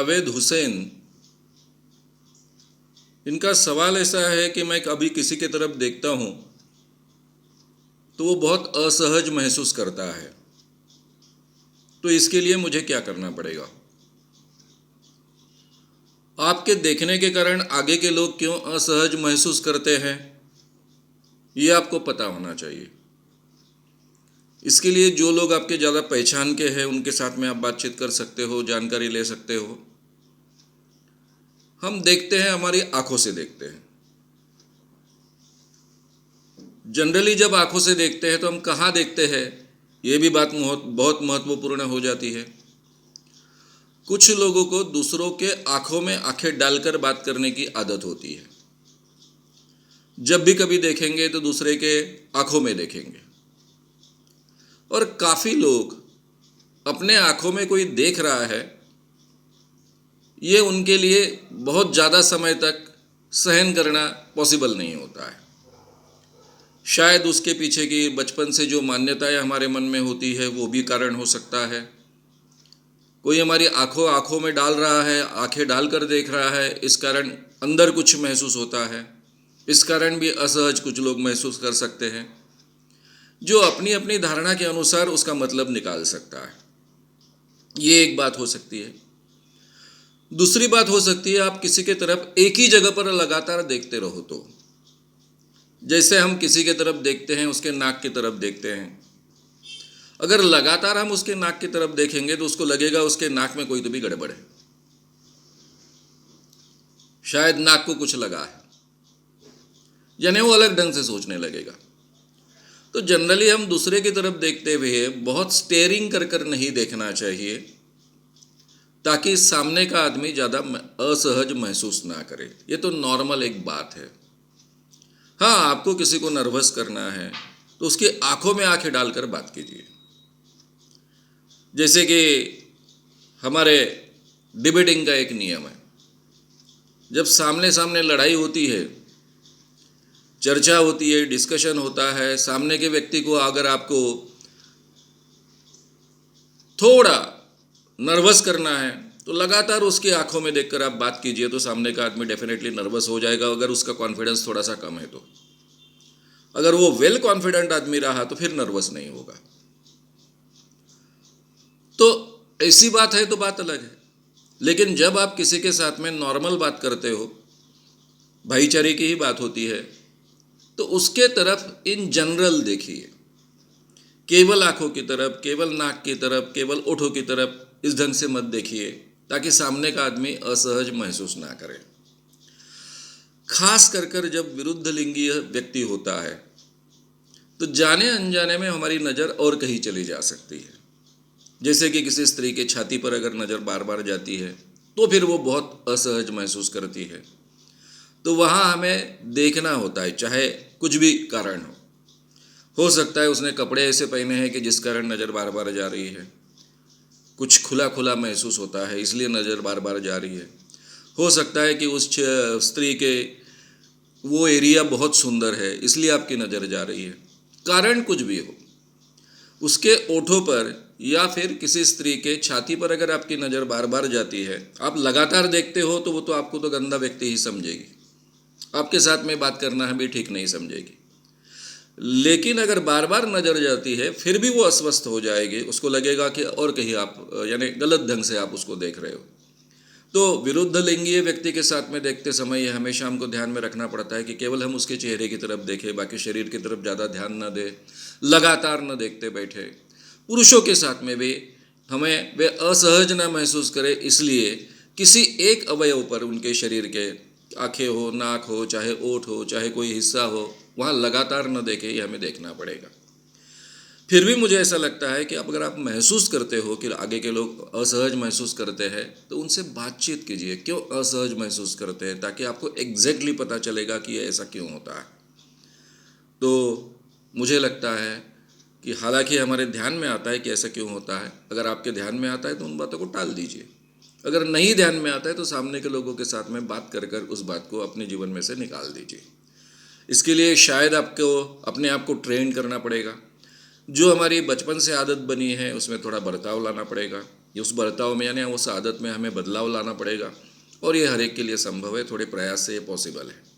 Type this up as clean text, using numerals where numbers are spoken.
जावेद हुसैन, इनका सवाल ऐसा है कि मैं कभी किसी की तरफ देखता हूँ तो वो बहुत असहज महसूस करता है, तो इसके लिए मुझे क्या करना पड़ेगा? आपके देखने के कारण आगे के लोग क्यों असहज महसूस करते हैं, ये आपको पता होना चाहिए। इसके लिए जो लोग आपके ज़्यादा पहचान के हैं उनके साथ में आप बातचीत कर सकते हो, जानकारी ले सकते हो। हम देखते हैं, हमारी आंखों से देखते हैं। जनरली जब आंखों से देखते हैं तो हम कहाँ देखते हैं, ये भी बात बहुत महत्वपूर्ण हो जाती है। कुछ लोगों को दूसरों के आंखों में आंखें डालकर बात करने की आदत होती है। जब भी कभी देखेंगे तो दूसरे के आंखों में देखेंगे, और काफ़ी लोग अपने आंखों में कोई देख रहा है, ये उनके लिए बहुत ज़्यादा समय तक सहन करना पॉसिबल नहीं होता है। शायद उसके पीछे की बचपन से जो मान्यताएं हमारे मन में होती है वो भी कारण हो सकता है। कोई हमारी आंखों में डाल रहा है, आंखें डालकर देख रहा है, इस कारण अंदर कुछ महसूस होता है। इस कारण भी असहज कुछ लोग महसूस कर सकते हैं, जो अपनी अपनी धारणा के अनुसार उसका मतलब निकाल सकता है। ये एक बात हो सकती है। दूसरी बात हो सकती है, आप किसी के तरफ एक ही जगह पर लगातार देखते रहो तो, जैसे हम किसी के तरफ देखते हैं, उसके नाक की तरफ देखते हैं। अगर लगातार हम उसके नाक की तरफ देखेंगे तो उसको लगेगा उसके नाक में कोई तो भी गड़बड़ है, शायद नाक को कुछ लगा है, यानी वो अलग ढंग से सोचने लगेगा। तो जनरली हम दूसरे की तरफ देखते हुए बहुत स्टेयरिंग कर कर नहीं देखना चाहिए, ताकि सामने का आदमी ज़्यादा असहज महसूस ना करे। ये तो नॉर्मल एक बात है। हाँ, आपको किसी को नर्वस करना है तो उसकी आंखों में आंखें डालकर बात कीजिए। जैसे कि हमारे डिबेटिंग का एक नियम है, जब सामने सामने लड़ाई होती है, चर्चा होती है, डिस्कशन होता है, सामने के व्यक्ति को अगर आपको थोड़ा नर्वस करना है तो लगातार उसकी आंखों में देखकर आप बात कीजिए, तो सामने का आदमी डेफिनेटली नर्वस हो जाएगा, अगर उसका कॉन्फिडेंस थोड़ा सा कम है तो। अगर वो वेल कॉन्फिडेंट आदमी रहा तो फिर नर्वस नहीं होगा। तो ऐसी बात है तो बात अलग है। लेकिन जब आप किसी के साथ में नॉर्मल बात करते हो, भाईचारे की ही बात होती है, तो उसके तरफ इन जनरल देखिए, केवल आंखों की तरफ, केवल नाक की तरफ, केवल ओठों की तरफ इस ढंग से मत देखिए, ताकि सामने का आदमी असहज महसूस ना करे। खास कर जब विरुद्ध लिंगीय व्यक्ति होता है तो जाने अनजाने में हमारी नज़र और कहीं चली जा सकती है। जैसे कि किसी स्त्री के छाती पर अगर नज़र बार बार जाती है तो फिर वो बहुत असहज महसूस करती है। तो वहाँ हमें देखना होता है, चाहे कुछ भी कारण हो सकता है उसने कपड़े ऐसे पहने हैं कि जिस कारण नज़र बार बार जा रही है, कुछ खुला खुला महसूस होता है इसलिए नज़र बार बार जा रही है। हो सकता है कि उस स्त्री के वो एरिया बहुत सुंदर है इसलिए आपकी नज़र जा रही है। कारण कुछ भी हो, उसके ओठों पर या फिर किसी स्त्री के छाती पर अगर आपकी नज़र बार बार जाती है, आप लगातार देखते हो, तो वो तो आपको तो गंदा व्यक्ति ही समझेगी, आपके साथ में बात करना भी ठीक नहीं समझेगी। लेकिन अगर बार बार नज़र जाती है फिर भी वो अस्वस्थ हो जाएगी, उसको लगेगा कि और कहीं आप यानी गलत ढंग से आप उसको देख रहे हो। तो विरुद्ध लिंगीय व्यक्ति के साथ में देखते समय ये हमेशा हमको ध्यान में रखना पड़ता है कि केवल हम उसके चेहरे की तरफ देखें, बाकी शरीर की तरफ ज़्यादा ध्यान न दें, लगातार न देखते बैठे। पुरुषों के साथ में भी हमें वे असहज न महसूस करें, इसलिए किसी एक अवयव पर उनके शरीर के, आँखें हो, नाक हो, चाहे ओठ हो, चाहे कोई हिस्सा हो, वहाँ लगातार न देखें, ये हमें देखना पड़ेगा। फिर भी मुझे ऐसा लगता है कि अब अगर आप महसूस करते हो कि आगे के लोग असहज महसूस करते हैं तो उनसे बातचीत कीजिए, क्यों असहज महसूस करते हैं, ताकि आपको एग्जैक्टली पता चलेगा कि ये ऐसा क्यों होता है। तो मुझे लगता है कि हालांकि हमारे ध्यान में आता है कि ऐसा क्यों होता है, अगर आपके ध्यान में आता है तो उन बातों को टाल दीजिए। अगर नहीं ध्यान में आता है तो सामने के लोगों के साथ में बात कर कर उस बात को अपने जीवन में से निकाल दीजिए। इसके लिए शायद आपको अपने आप को ट्रेन करना पड़ेगा, जो हमारी बचपन से आदत बनी है उसमें थोड़ा बर्ताव लाना पड़ेगा। उस बर्ताव में यानी उस आदत में हमें बदलाव लाना पड़ेगा और ये हर एक के लिए संभव है, थोड़े प्रयास से ये पॉसिबल है।